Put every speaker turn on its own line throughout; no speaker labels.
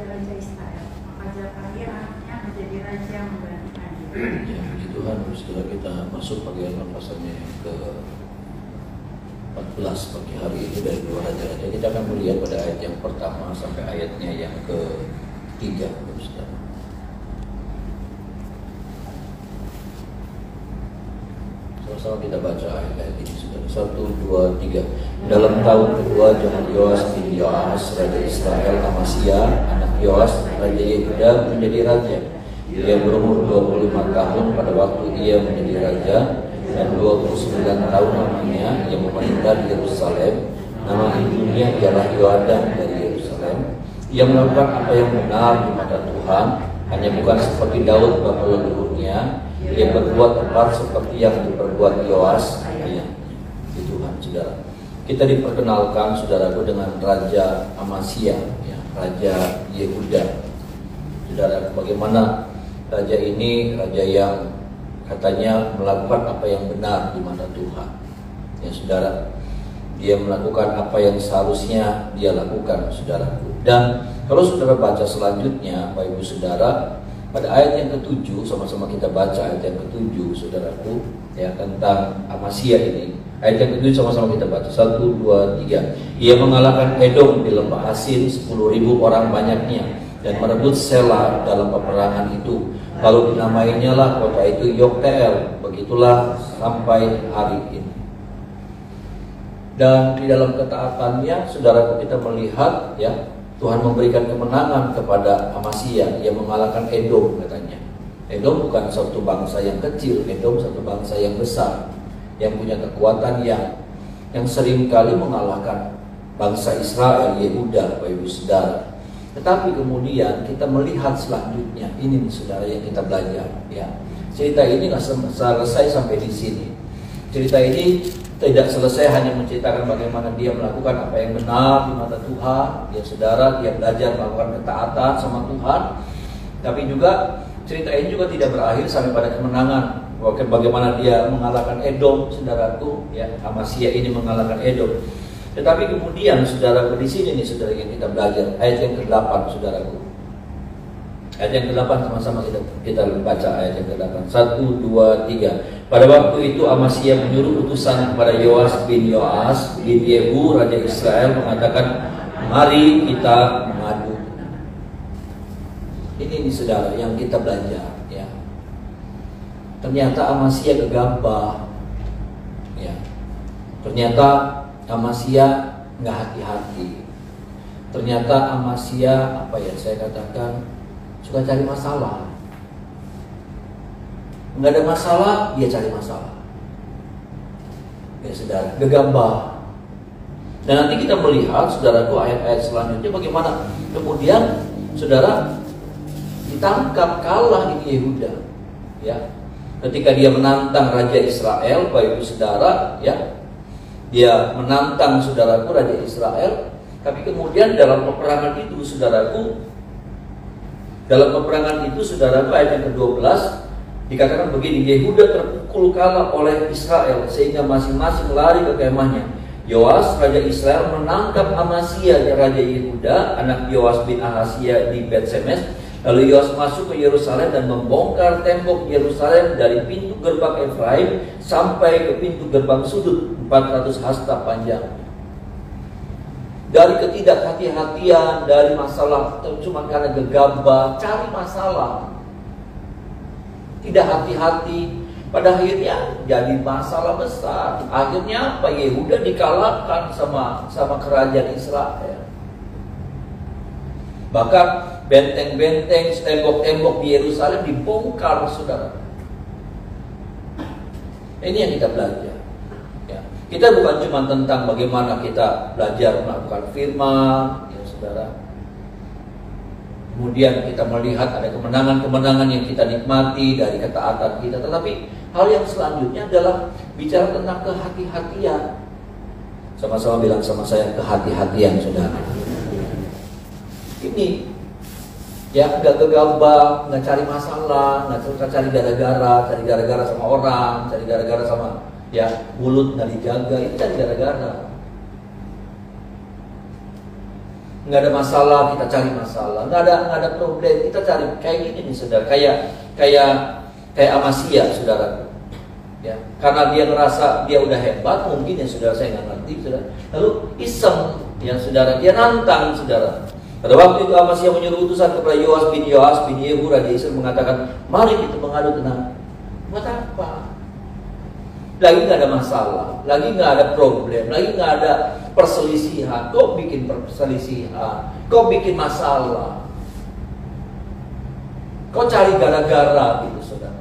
raja-raja Israel, maka Zakaria anaknya menjadi raja menggantikan dia.
Ya, puji Tuhan, setelah kita masuk bagian pasalnya yang ke 14 pagi hari ini dari dua raja-raja, kita akan melihat pada ayat yang pertama sampai ayatnya yang ke-3. Sama-sama kita baca ayat-ayat ini, saudara. 1, 2, 3. Dalam tahun kedua zaman Yoas bin Yoas raja Israel, Amasya anak Yoas raja Yehuda menjadi raja. Ia berumur 25 tahun pada waktu ia menjadi raja, dan 29 tahun namanya yang memerintah di Yerusalem. Nama ibunya ialah Yoadam dari Yerusalem. Ia melakukan apa yang benar di mata Tuhan, hanya bukan seperti Daud bapa leluhurnya. Ia berbuat tepat seperti yang diperbuat Yoas ayahnya. Di Tuhan, saudara. Kita diperkenalkan, saudaraku, dengan Raja Amasya, ya, Raja Yehuda. Saudara, bagaimana raja ini, raja yang katanya melakukan apa yang benar di mata Tuhan. Ya, saudara, dia melakukan apa yang seharusnya dia lakukan, saudaraku. Dan kalau saudara baca selanjutnya, Bapak Ibu Saudara, pada ayat yang ke-7, sama-sama kita baca ayat yang ke-7, saudaraku, ya, tentang Amasya ini. Ayat yang ke-7 sama-sama kita baca. 1, 2, 3. Ia mengalahkan Edom di lembah Asin, 10.000 orang banyaknya, dan merebut Sela dalam peperangan itu. Lalu dinamainya lah kota itu Yokteel. Begitulah sampai hari ini. Dan di dalam ketaatannya, saudaraku, kita melihat, ya, Tuhan memberikan kemenangan kepada Amasya. Ia mengalahkan Edom, katanya. Edom bukan satu bangsa yang kecil, Edom satu bangsa yang besar, yang punya kekuatan yang sering kali mengalahkan bangsa Israel, Yehuda, Bapak Ibu Saudara. Tetapi kemudian kita melihat selanjutnya, ini nih, saudara, yang kita belajar, ya. Cerita ini nggak selesai sampai di sini. Cerita ini tidak selesai hanya menceritakan bagaimana dia melakukan apa yang benar di mata Tuhan, ya saudara, dia belajar melakukan ketaatan sama Tuhan. Tapi juga cerita ini juga tidak berakhir sampai pada kemenangan. Bagaimana dia mengalahkan Edom, saudaraku, ya, Amasya ini mengalahkan Edom. Tetapi kemudian, saudaraku, di sini nih, saudara, yang kita belajar ayat yang ke-8, saudaraku. Ayat yang ke-8 sama-sama kita baca ayat yang ke-8. 1, 2, 3. Pada waktu itu Amasya menyuruh utusan kepada Yoas bin Yoas bin Yehu raja Israel, mengatakan, mari kita mengadu. Ini nih, saudara, yang kita belajar, ya. Ternyata Amasya gegabah, ya. Ternyata Amasya nggak hati-hati. Ternyata Amasya, apa ya saya katakan, suka cari masalah. Nggak ada masalah, dia cari masalah. Ya, saudara, gegabah. Dan nanti kita melihat, saudaraku, ayat-ayat selanjutnya bagaimana kemudian, saudara, ditangkap kalah di Yehuda, ya. Ketika dia menantang Raja Israel, Bapak Ibu Saudara, ya, dia menantang, saudaraku, Raja Israel. Tapi kemudian dalam peperangan itu, saudaraku, ayat yang ke-12 dikatakan begini, Yehuda terpukul kalah oleh Israel sehingga masing-masing lari ke kemahnya. Yoas raja Israel menangkap Amasya raja Yehuda, anak Yoas bin Ahasya, di Bet-Semes. Lalu Yoas masuk ke Yerusalem dan membongkar tembok Yerusalem dari pintu gerbang Efraim sampai ke pintu gerbang sudut, 400 hasta panjang. Dari ketidakhati-hatian, dari masalah, cuma karena gegabah, cari masalah, tidak hati-hati, pada akhirnya jadi masalah besar. Akhirnya apa? Yehuda dikalahkan sama kerajaan Israel. Bahkan benteng-benteng, tembok-tembok di Yerusalem dibongkar, saudara. Ini yang kita belajar. Ya. Kita bukan cuma tentang bagaimana kita belajar melakukan firman, ya saudara. Kemudian kita melihat ada kemenangan-kemenangan yang kita nikmati dari ketaatan kita. Tetapi hal yang selanjutnya adalah bicara tentang kehati-hatian. Sama-sama bilang sama saya, kehati-hatian, saudara. Ini, ya, nggak gegabah, nggak cari masalah, nggak suka cari gara-gara sama orang, cari gara-gara sama, ya, mulut nggak dijaga, itu cari gara-gara. Nggak ada masalah, kita cari masalah. Nggak ada problem, kita cari. Kayak gini nih saudara, kayak Amasya saudara. Ya, karena dia ngerasa dia udah hebat, mungkin ya saudara, saya nggak ngerti saudara. Lalu iseng ya saudara, dia nantang saudara. Pada waktu itu Amasya menyuruh utusan kepada Yoas bin Yehu Raja Israel mengatakan, mari kita mengadu tenang. Buat apa? Lagi nggak ada masalah, lagi nggak ada problem, lagi nggak ada perselisihan. Kok bikin perselisihan? Kok bikin masalah? Kok cari gara-gara gitu saudara?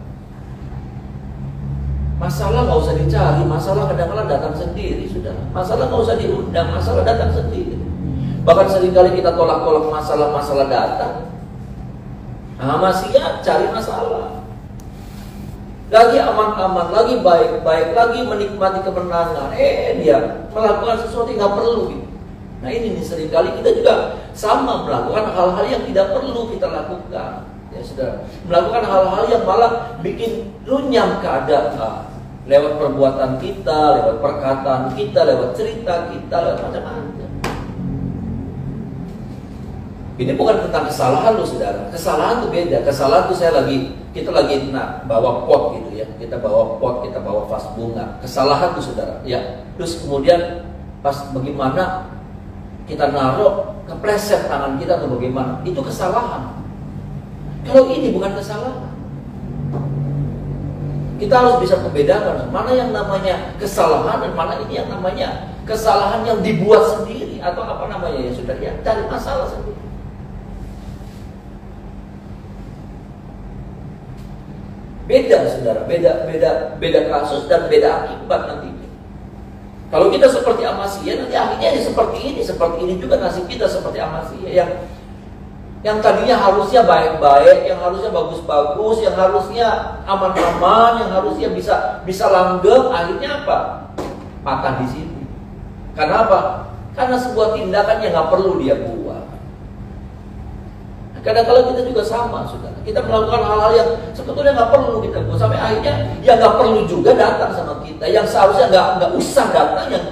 Masalah nggak usah dicari, masalah kadang-kadang datang sendiri saudara. Masalah nggak usah diundang, masalah datang sendiri. Bahkan seringkali kita tolak-tolak masalah datang. Amasya cari masalah. Lagi aman-aman, lagi baik-baik, lagi menikmati kemenangan. Dia melakukan sesuatu yang nggak perlu gitu. Nah ini nih seringkali kita juga sama melakukan hal-hal yang tidak perlu kita lakukan. Ya saudara, melakukan hal-hal yang malah bikin runyam keadaan. Lewat perbuatan kita, lewat perkataan kita, lewat cerita kita, lewat macam-macam. Ini bukan tentang kesalahan loh saudara. Kesalahan itu beda. Kesalahan itu kita lagi bawa pot gitu ya. Kita bawa pot, kita bawa vas bunga. Kesalahan itu saudara. Ya. Terus kemudian pas bagaimana kita naruh kepleset tangan kita atau bagaimana? Itu kesalahan. Kalau ini bukan kesalahan. Kita harus bisa membedakan mana yang namanya kesalahan dan mana ini yang namanya kesalahan yang dibuat sendiri atau apa namanya ya saudara ya, cari masalah sendiri. Beda saudara, beda kasus dan beda akibat nanti. Kalau kita seperti Amasya, nanti akhirnya seperti ini juga nasib kita seperti Amasya yang tadinya harusnya baik-baik, yang harusnya bagus-bagus, yang harusnya aman-aman, yang harusnya bisa langgeng, akhirnya apa? Patah di sini. Karena apa? Karena sebuah tindakan yang nggak perlu dia buat. Kadang-kadang kita juga sama, saudara. Kita melakukan hal-hal yang sebetulnya nggak perlu kita buat, sampai akhirnya yang nggak perlu juga datang sama kita. Yang seharusnya nggak usah datang, yang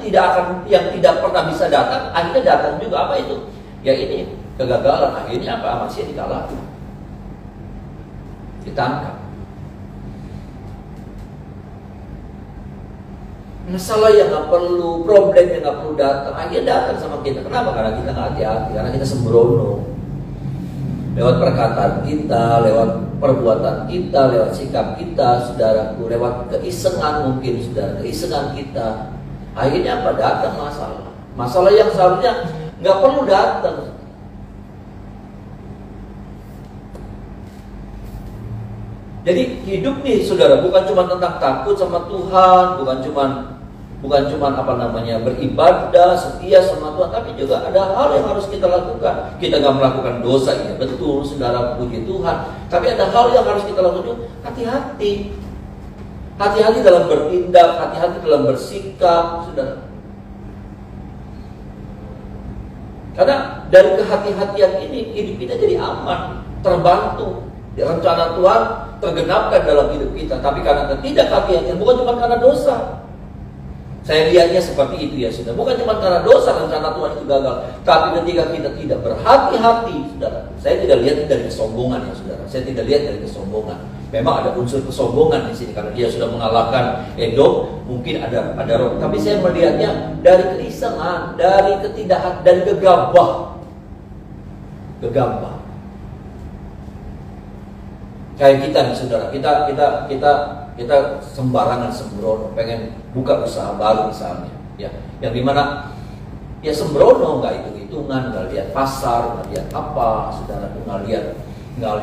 tidak pernah bisa datang, akhirnya datang juga. Apa itu? Ya ini kegagalan. Akhirnya apa? Amasya dikalahkan, ditangkap. Masalah yang nggak perlu, problem yang nggak perlu datang, akhirnya datang sama kita. Kenapa? Karena kita nggak hati-hati, karena kita sembrono. Lewat perkataan kita, lewat perbuatan kita, lewat sikap kita, saudaraku, lewat keisengan mungkin, saudara, keisengan kita. Akhirnya apa? Datang masalah. Masalah yang seharusnya nggak perlu datang. Jadi hidup nih, saudara, bukan cuma tentang takut sama Tuhan, bukan cuma apa namanya beribadah setia sama Tuhan, tapi juga ada hal yang harus kita lakukan. Kita nggak melakukan dosa, ya betul, saudara, puji Tuhan. Tapi ada hal yang harus kita lakukan. Hati-hati, hati-hati dalam bertindak, hati-hati dalam bersikap, saudara. Karena dari kehati-hatian ini hidup kita jadi aman, terbantu. Rencana Tuhan tergenapkan dalam hidup kita. Tapi karena ketidakhati-hatian, bukan cuma karena dosa. Saya lihatnya seperti itu ya saudara. Bukan cuma karena dosa rencana Tuhan itu gagal, tapi ketika kita tidak berhati-hati, saudara. Saya tidak lihat dari kesombongan ya saudara. Saya tidak lihat dari kesombongan. Memang ada unsur kesombongan di sini karena dia sudah mengalahkan Edom, mungkin ada roh. Tapi saya melihatnya dari keisengan, dari dari gegabah. Kayak kita nih saudara, kita sembarangan sembrono, pengen buka usaha baru misalnya, ya, yang dimana ya sembrono, nggak hitung-hitungan, nggak lihat pasar, nggak lihat apa, saudara, nggak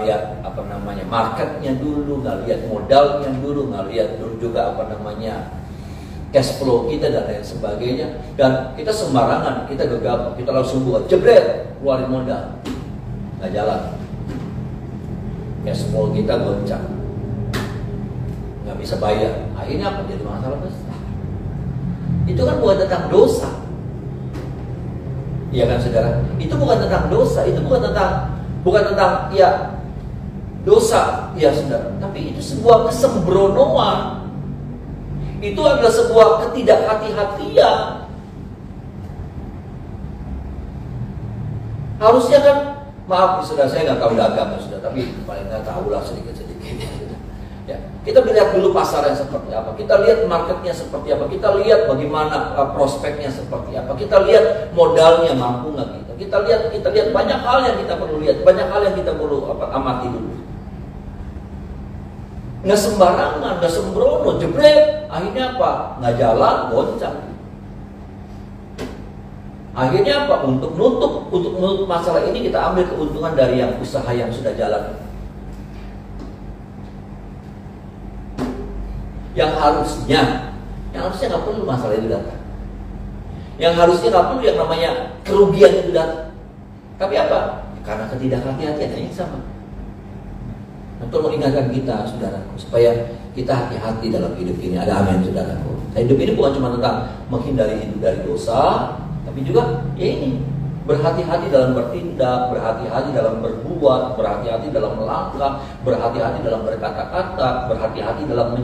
lihat apa namanya marketnya dulu, nggak lihat modalnya dulu, nggak lihat dulu juga apa namanya cash flow kita dan lain sebagainya, dan kita sembarangan, kita gegabah, kita langsung buat jebret, keluarin modal, nggak jalan. Cash flow kita goncang, nggak bisa bayar. Akhirnya apa? Jadi masalah besar. Itu kan bukan tentang dosa, iya kan saudara? Itu bukan tentang dosa, itu bukan tentang ya dosa, ya saudara. Tapi itu sebuah kesembronoan. Itu adalah sebuah ketidakhati-hatian. Harusnya kan, maaf saudara, saya nggak tahu dagang sudah, tapi paling nggak tahu lah sedikit-sedikit. Ya, kita lihat dulu pasarnya seperti apa, kita lihat marketnya seperti apa, kita lihat bagaimana prospeknya seperti apa, kita lihat modalnya mampu nggak kita lihat banyak hal yang kita perlu lihat, banyak hal yang kita perlu amati dulu. Nggak sembarangan, nggak sembrono, jebret, akhirnya apa? Nggak jalan, goncang. Akhirnya apa? Untuk menutup masalah ini kita ambil keuntungan dari yang usaha yang sudah jalan. Yang harusnya nggak perlu masalah itu datang. Yang harusnya nggak perlu yang namanya kerugian itu datang. Tapi apa? Karena ketidakhati-hatian yang sama. Untuk mengingatkan kita, saudaraku, supaya kita hati-hati dalam hidup ini. Ada amin, saudaraku. Hidup ini bukan cuma tentang menghindari hidup dari dosa, tapi juga ya ini, berhati-hati dalam bertindak, berhati-hati dalam berbuat, berhati-hati dalam melangkah, berhati-hati dalam berkata-kata, berhati-hati dalam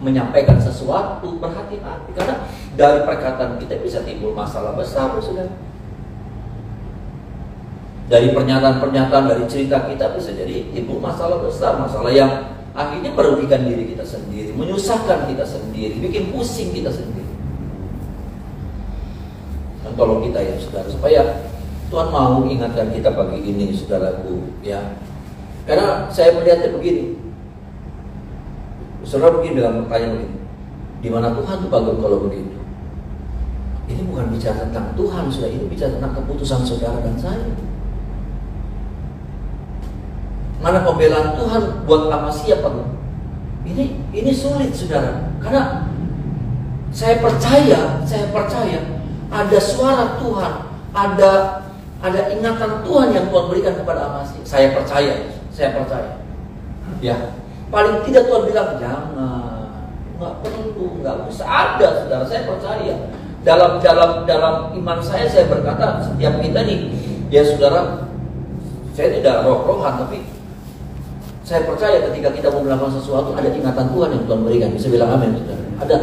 menyampaikan sesuatu, berhati-hati. Karena dari perkataan kita bisa timbul masalah besar, saudara. Dari pernyataan-pernyataan, dari cerita kita bisa jadi timbul masalah besar, masalah yang akhirnya merugikan diri kita sendiri, menyusahkan kita sendiri, bikin pusing kita sendiri. Dan tolong kita ya saudara, supaya Tuhan mau ingatkan kita pagi ini, saudaraku, ya. Karena saya melihatnya begini, saudara mungkin bilang, bertanya begini, di mana Tuhan tuh bagus kalau begitu? Ini bukan bicara tentang Tuhan, sudah, ini bicara tentang keputusan saudara dan saya. Mana pembelaan Tuhan buat Amasya Pak? Ini sulit, saudara. Karena saya percaya ada suara Tuhan, ada ingatan Tuhan yang Tuhan berikan kepada Amasya. Saya percaya. Ya, paling tidak Tuhan bilang jangan, nggak perlu, nggak usah ada, saudara. Saya percaya. Dalam iman saya berkata setiap kita nih, ya saudara, saya tidak roh-rohan, tapi saya percaya ketika kita mau melakukan sesuatu ada ingatan Tuhan yang Tuhan berikan. Bisa bilang amin, saudara. Ada,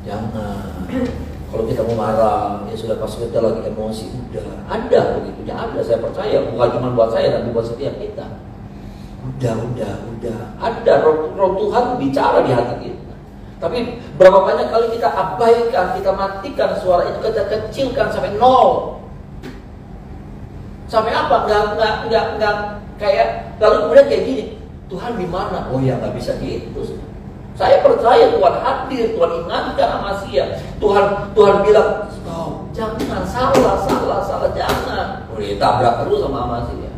jangan. Kalau kita mau marah, ya sudah, pas kita lagi emosi, udah ada begitunya, ada. Saya percaya bukan cuma buat saya, tapi buat setiap kita. Udah. Ada roh Tuhan bicara di hati kita. Tapi berapa banyak kali kita abaikan, kita matikan suara itu, kita kecilkan sampai nol. Sampai apa? Enggak kayak, lalu kemudian kayak gini. Tuhan di mana? Oh ya, nggak bisa gitu. Saya percaya Tuhan hadir, Tuhan ingatkan Amasya. Tuhan bilang, stop, jangan, salah, jangan. Udah tabrak terus sama Amasya.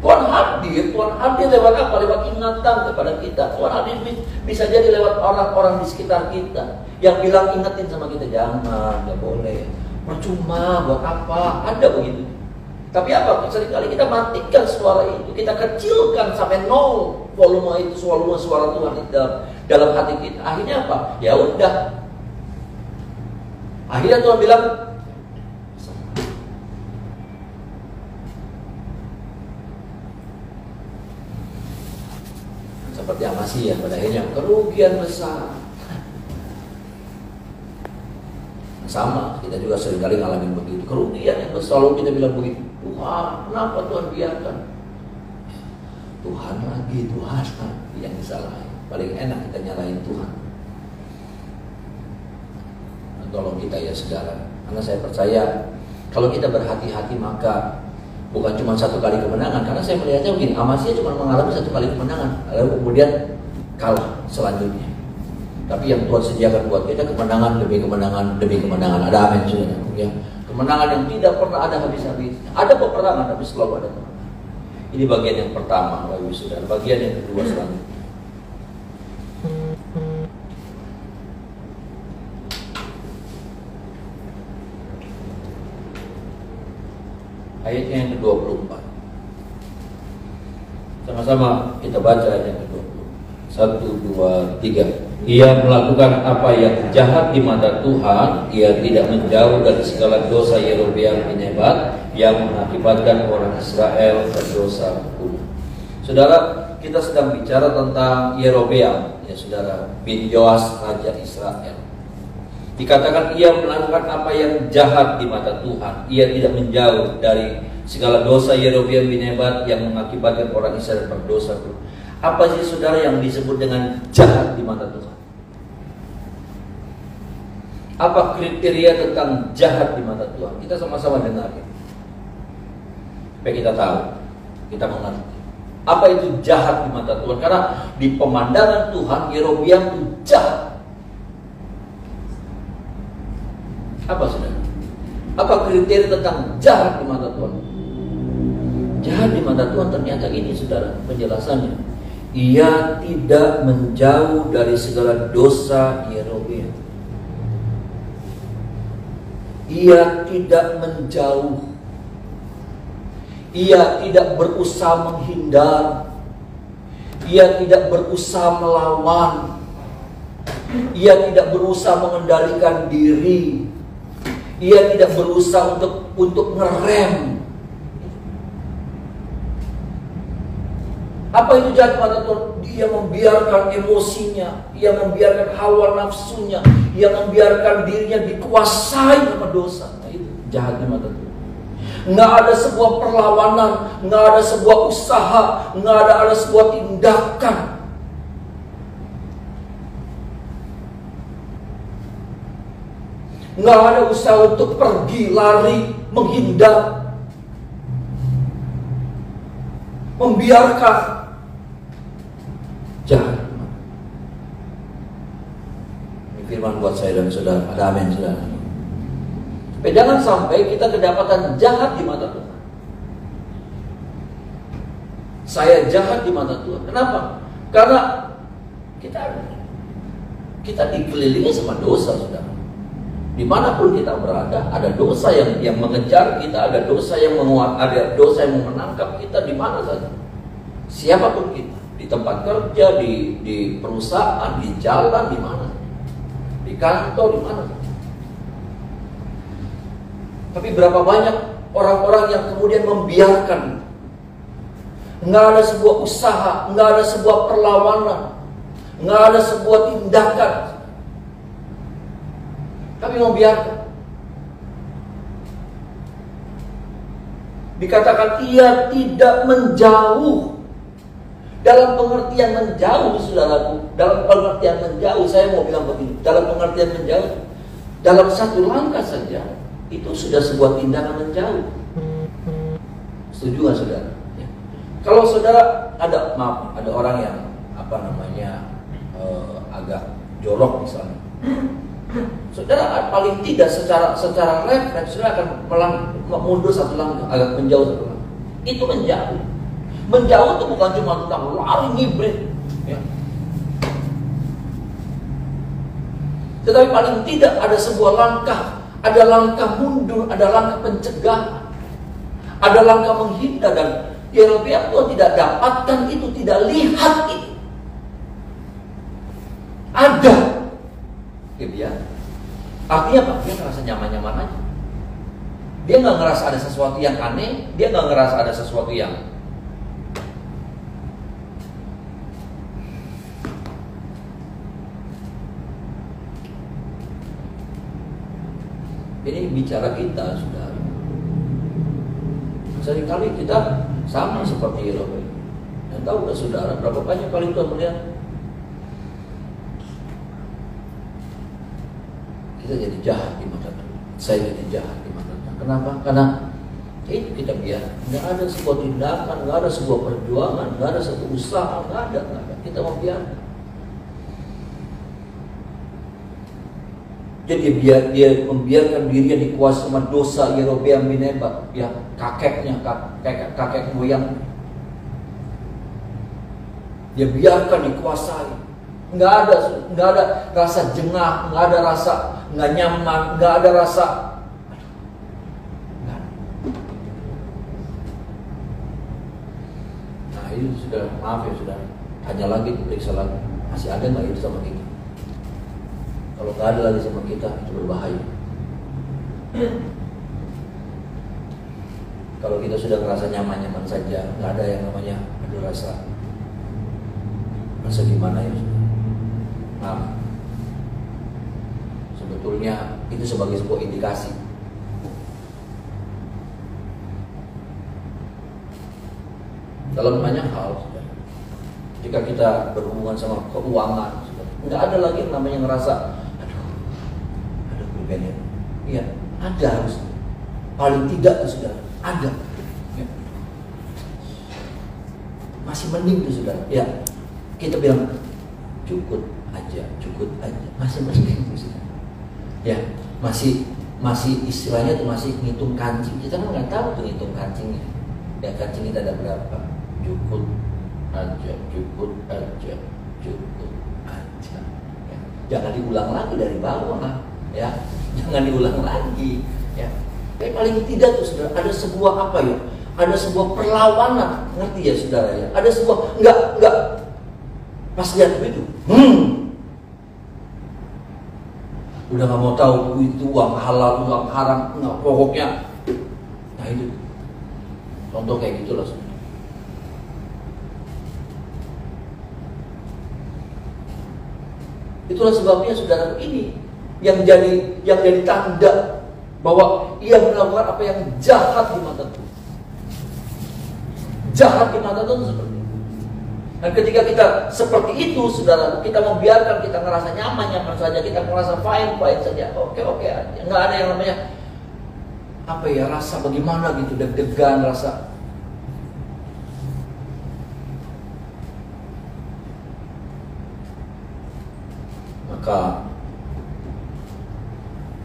Tuhan hadir lewat apa? Lewat ingatan kepada kita. Tuhan hadir bisa jadi lewat orang-orang di sekitar kita yang bilang ingetin sama kita, jangan, nggak boleh, percuma, buat apa? Ada begitu. Tapi apa? Seringkali kita matikan suara itu, kita kecilkan sampai nol volume suara Tuhan itu dalam hati kita. Akhirnya apa? Ya udah. Akhirnya Tuhan bilang, seperti Amasya pada akhirnya kerugian besar. Sama, kita juga seringkali ngalamin begitu, kerugian yang besar. Selalu kita bilang begitu, Tuhan, kenapa Tuhan biarkan? Tuhan lagi yang disalahin. Paling enak kita nyalahin Tuhan. Nah, tolong kita ya saudara, karena saya percaya kalau kita berhati-hati maka bukan cuma satu kali kemenangan. Karena saya melihatnya begini, Amasya cuma mengalami satu kali kemenangan, lalu kemudian kalah selanjutnya. Tapi yang Tuhan sediakan buat kita kemenangan demi kemenangan demi kemenangan. Ada amin saudara, ya. Kemenangan yang tidak pernah ada habis-habisnya. Ada peperangan tapi selalu ada kemenangan. Ini bagian yang pertama, Bapak Ibu Saudara. Bagian yang kedua selanjutnya. Ayatnya yang ke-24. Sama-sama kita baca ayat yang ke-24. 1, 2, 3. Ia melakukan apa yang jahat di mata Tuhan. Ia tidak menjauh dari segala dosa Yerobeam bin Nebat yang mengakibatkan orang Israel berdosa pula. Saudara, kita sedang bicara tentang Yerobeam, ya saudara, bin Yoas raja Israel. Dikatakan ia melakukan apa yang jahat di mata Tuhan. Ia tidak menjauh dari segala dosa Yerobeam bin Nebat yang mengakibatkan orang Israel berdosa. Apa sih saudara yang disebut dengan jahat di mata Tuhan? Apa kriteria tentang jahat di mata Tuhan? Kita sama-sama dengar ya. Supaya kita tahu, kita mengerti. Apa itu jahat di mata Tuhan? Karena di pemandangan Tuhan, Yerobeam itu jahat. Apa saudara? Apa kriteria tentang jahat di mata Tuhan? Jahat di mata Tuhan ternyata ini saudara penjelasannya. Ia tidak menjauh dari segala dosa Yerobeam. Ia tidak menjauh. Ia tidak berusaha menghindar. Ia tidak berusaha melawan. Ia tidak berusaha mengendalikan diri. Ia tidak berusaha untuk ngerem. Apa itu jahat mata Tuhan? Dia membiarkan emosinya, ia membiarkan hawa nafsunya, ia membiarkan dirinya dikuasai sama dosa. Nah, itu jahat di mata Tuhan. Nggak ada sebuah perlawanan, nggak ada sebuah usaha, nggak ada sebuah tindakan. Nggak ada usaha untuk pergi, lari, menghindar, membiarkan. Jahat. Ini firman buat saya dan saudara. Ada amin saudara. Tapi jangan sampai kita kedapatan jahat di mata Tuhan. Saya jahat di mata Tuhan. Kenapa? Karena kita dikelilingi sama dosa saudara. Dimanapun kita berada, ada dosa yang mengejar kita, ada dosa yang menguat, ada dosa yang menangkap kita di mana saja. Siapapun kita, di tempat kerja, di perusahaan, di jalan, di mana, di kantor, di mana. Tapi berapa banyak orang-orang yang kemudian membiarkan, nggak ada sebuah usaha, nggak ada sebuah perlawanan, nggak ada sebuah tindakan. Tapi membiarkan. Dikatakan ia tidak menjauh. Dalam pengertian menjauh, saudaraku, dalam pengertian menjauh, saya mau bilang begini, dalam pengertian menjauh, dalam satu langkah saja, itu sudah sebuah tindakan menjauh. Setuju nggak saudara? Ya. Kalau saudara ada orang yang agak jorok misalnya. Saudara paling tidak secara refleks saudara akan mundur satu langkah, agak menjauh satu langkah. Itu menjauh. Menjauh itu bukan cuma tentang lari ngibrit, ya. Tetapi paling tidak ada sebuah langkah, ada langkah mundur, ada langkah pencegahan, ada langkah menghindar. Dan Yerobeam Tuhan tidak dapatkan itu, tidak lihat itu. Ada. Ya, artinya apa? Dia ngerasa nyaman-nyaman aja. Dia nggak ngerasa ada sesuatu yang aneh. Dia nggak ngerasa ada sesuatu yang ini bicara kita sudah. Seringkali kita sama seperti Yerobeam. Dan tahu nggak saudara berapa banyak kali Tuhan melihat kita jadi jahat di mata Tuhan. Saya jadi jahat di mata Tuhan. Kenapa? Karena itu kita biar. Nggak ada sebuah tindakan, nggak ada sebuah perjuangan, nggak ada sebuah usaha, nggak ada. Kita membiarkan. Jadi dia membiarkan dirinya dikuasai sama dosa Yerobeam bin Nebat, ya kakek moyang. Dia biarkan dikuasai. Nggak ada rasa jengah, nggak ada rasa nggak nyaman, nggak ada rasa. Nah ini sudah, maaf ya sudah, tanya lagi, periksa lagi, masih ada nggak itu sama kita? Kalau nggak ada lagi sama kita, itu berbahaya. Kalau kita sudah merasa nyaman-nyaman saja, nggak ada yang namanya ada rasa gimana ya? Nah, sebetulnya sebetulnya itu sebagai sebuah indikasi. Dalam banyak hal, jika kita berhubungan sama keuangan, nggak ada lagi yang namanya ngerasa, ada kerugian. Iya, ada harus. Paling tidak itu sudah ada. Ya. Masih mending itu sudah. Ya, kita bilang cukup aja, masih mending itu sudah. Ya, masih istilahnya itu masih ngitung kancing. Kita kan nggak tahu tuh ngitung kancingnya. Ya, kancing kita ada berapa? Cukup aja. Ya. Jangan diulang lagi dari bawah, ya. Jangan diulang lagi, ya. Tapi paling tidak tuh saudara, ada sebuah apa ya? Ada sebuah perlawanan, ngerti ya saudara ya? Ada sebuah enggak pas lihat begitu, udah nggak mau tahu itu uang halal, uang haram, nggak pokoknya. Nah itu contoh kayak gitulah saudara. Itulah sebabnya saudara ini yang jadi tanda bahwa ia melakukan apa yang jahat di mata Tuhan. Jahat di mata Tuhan seperti itu. Dan ketika kita seperti itu, saudara, kita membiarkan kita ngerasa nyaman saja, kita merasa fine saja, oke aja. Nggak ada yang namanya apa ya, rasa bagaimana gitu, deg-degan, rasa. Maka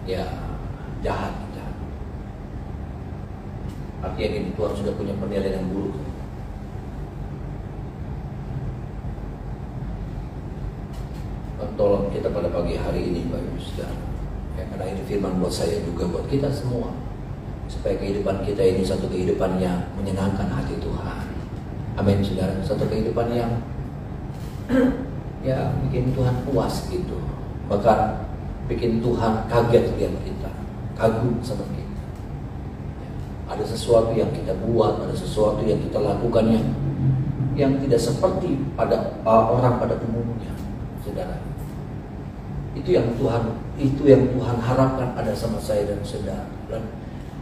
ya jahat. Artinya ini Tuhan sudah punya penilaian yang buruk. Tolong kita pada pagi hari ini Bapak Ibu Saudara, ya, karena ini firman buat saya juga, buat kita semua, supaya kehidupan kita ini satu kehidupan yang menyenangkan hati Tuhan. Amin saudara. Satu kehidupan yang ya bikin Tuhan puas gitu, bahkan bikin Tuhan kaget lihat kita, kagum sama kita. Ada sesuatu yang kita buat, ada sesuatu yang kita lakukan yang tidak seperti pada orang pada umumnya, saudara. Itu yang Tuhan harapkan ada sama saya dan saudara. Dan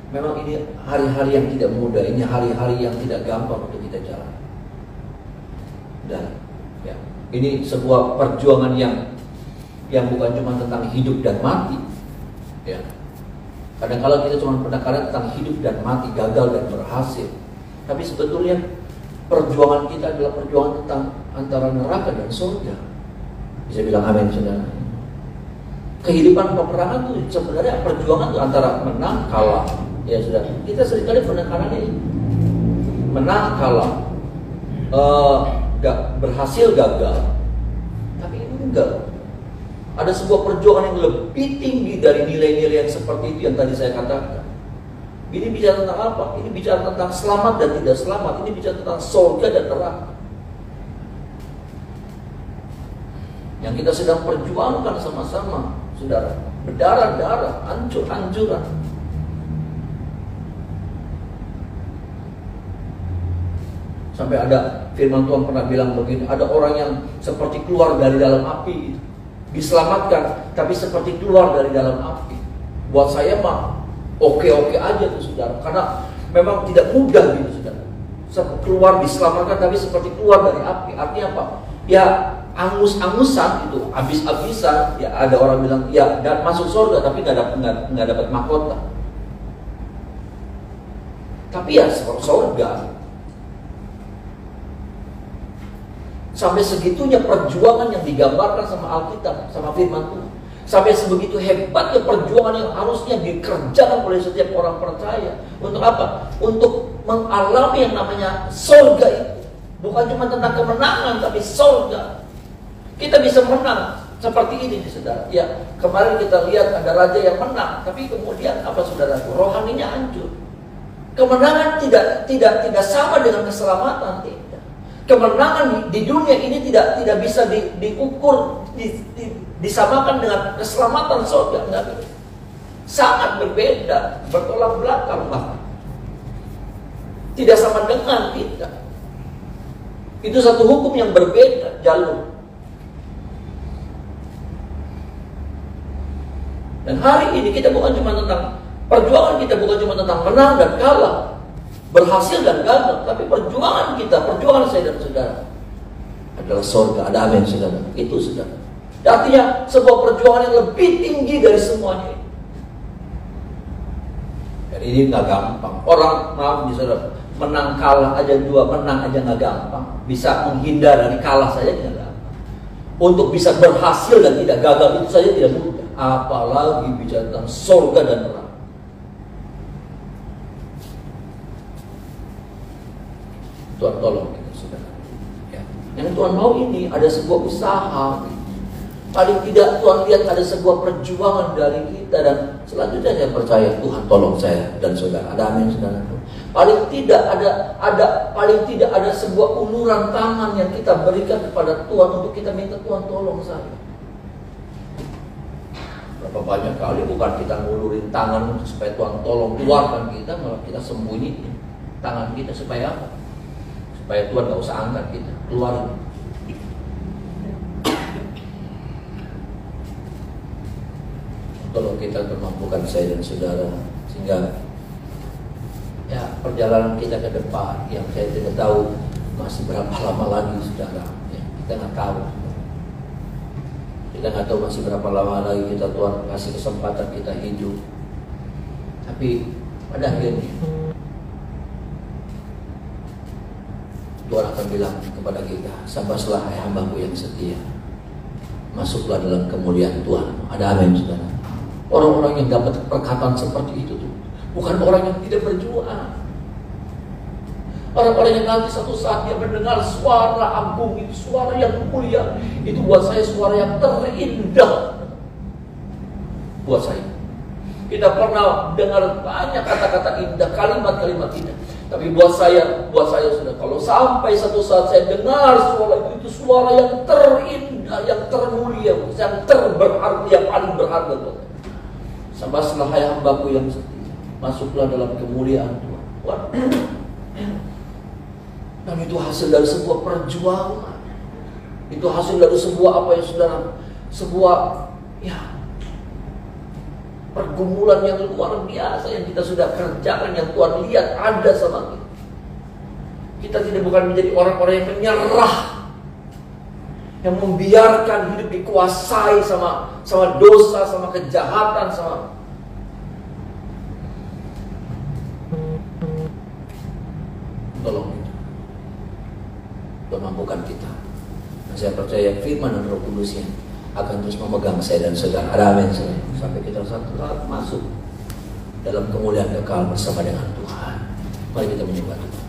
memang ini hari-hari yang tidak mudah, ini hari-hari yang tidak gampang untuk kita jalan. Dan ya, ini sebuah perjuangan yang bukan cuma tentang hidup dan mati. Ya. Kadang-kala kita cuma pendekatan tentang hidup dan mati, gagal dan berhasil. Tapi sebetulnya perjuangan kita adalah perjuangan tentang antara neraka dan surga. Bisa bilang amin saudara. Kehidupan peperangan itu sebenarnya perjuangan itu antara menang kalah. Ya saudara. Kita seringkali penekanannya ini menang kalah, berhasil gagal. Tapi ini enggak. Ada sebuah perjuangan yang lebih tinggi dari nilai-nilai yang seperti itu yang tadi saya katakan. Ini bicara tentang apa? Ini bicara tentang selamat dan tidak selamat. Ini bicara tentang surga dan neraka. Yang kita sedang perjuangkan sama-sama, saudara. Berdarah-darah, hancur-hancuran. Sampai ada firman Tuhan pernah bilang begini, ada orang yang seperti keluar dari dalam api, diselamatkan, tapi seperti keluar dari dalam api. Buat saya mah oke-oke aja tuh saudara, karena memang tidak mudah gitu saudara. Keluar diselamatkan, tapi seperti keluar dari api. Artinya apa? Ya angus-angusan gitu, habis-habisan. Ya ada orang bilang ya dan masuk surga, tapi nggak dapat mahkota. Tapi ya surga. Sampai segitunya perjuangan yang digambarkan sama Alkitab, sama firman Tuhan. Sampai sebegitu hebatnya perjuangan yang harusnya dikerjakan oleh setiap orang percaya. Untuk apa? Untuk mengalami yang namanya surga itu. Bukan cuma tentang kemenangan, tapi surga. Kita bisa menang seperti ini, saudara. Ya, kemarin kita lihat ada raja yang menang, tapi kemudian apa saudara? Rohaninya hancur. Kemenangan tidak sama dengan keselamatan, tidak. Kemenangan di dunia ini tidak bisa diukur, disamakan dengan keselamatan surga. Enggak. Sangat berbeda, bertolak belakang bahkan. Tidak sama dengan kita. Itu satu hukum yang berbeda jalur. Dan hari ini kita bukan cuma tentang perjuangan kita bukan cuma tentang menang dan kalah, berhasil dan gagal, tapi perjuangan kita, perjuangan saya dan saudara adalah surga. Ada amin saudara. Itu saudara. Artinya sebuah perjuangan yang lebih tinggi dari semuanya. Dan ini nggak gampang. Orang maaf nih saudara, menang kalah aja menang aja nggak gampang. Bisa menghindar dari kalah saja tidak gampang. Untuk bisa berhasil dan tidak gagal itu saja tidak mudah. Apalagi bicara tentang surga dan neraka. Tuhan tolong kita saudara. Ya. Yang Tuhan mau ini ada sebuah usaha. Paling tidak Tuhan lihat ada sebuah perjuangan dari kita. Dan selanjutnya saya percaya Tuhan tolong saya dan saudara. Ada amin saudara. Paling tidak ada sebuah uluran tangan yang kita berikan kepada Tuhan untuk kita minta Tuhan tolong saya. Berapa banyak kali bukan kita ngulurin tangan supaya Tuhan tolong keluarkan kita, malah kita sembunyiin tangan kita supaya apa? Supaya Tuhan gak usah angkat kita, keluarin. Tolong kita memampukan saya dan saudara sehingga ya perjalanan kita ke depan yang saya tidak tahu masih berapa lama lagi saudara. Ya, kita nggak tahu. Kita nggak tahu masih berapa lama lagi kita Tuhan kasih kesempatan kita hidup. Tapi pada akhirnya Tuhan akan bilang kepada kita, sabarlah hai hambaku yang setia, masuklah dalam kemuliaan Tuhan. Ada amin saudara. Orang-orang yang dapat perkataan seperti itu tuh bukan orang yang tidak berjuang. Orang-orang yang nanti satu saat dia mendengar suara agung itu, suara yang mulia, itu buat saya suara yang terindah. Buat saya, kita pernah dengar banyak kata-kata indah, kalimat-kalimat indah. Tapi buat saya sudah, kalau sampai satu saat saya dengar suara itu suara yang terindah, yang termulia, yang terberharga, yang paling berharga buat saya. Sabarlah hai hambaku yang setia, masuklah dalam kemuliaan Tuhan. Dan itu hasil dari sebuah perjuangan. Itu hasil dari sebuah apa ya saudara, sebuah ya pergumulan yang luar biasa yang kita sudah kerjakan, yang Tuhan lihat ada sama kita. Kita tidak bukan menjadi orang-orang yang menyerah, yang membiarkan hidup dikuasai sama dosa, sama kejahatan, sama tolong kita, Tuhan mampukan kita. Dan saya percaya firman dan Roh Kudusnya akan terus memegang saya dan saudara. Ada amin sampai kita satu saat masuk dalam kemuliaan kekal bersama dengan Tuhan. Mari kita menyembah Tuhan.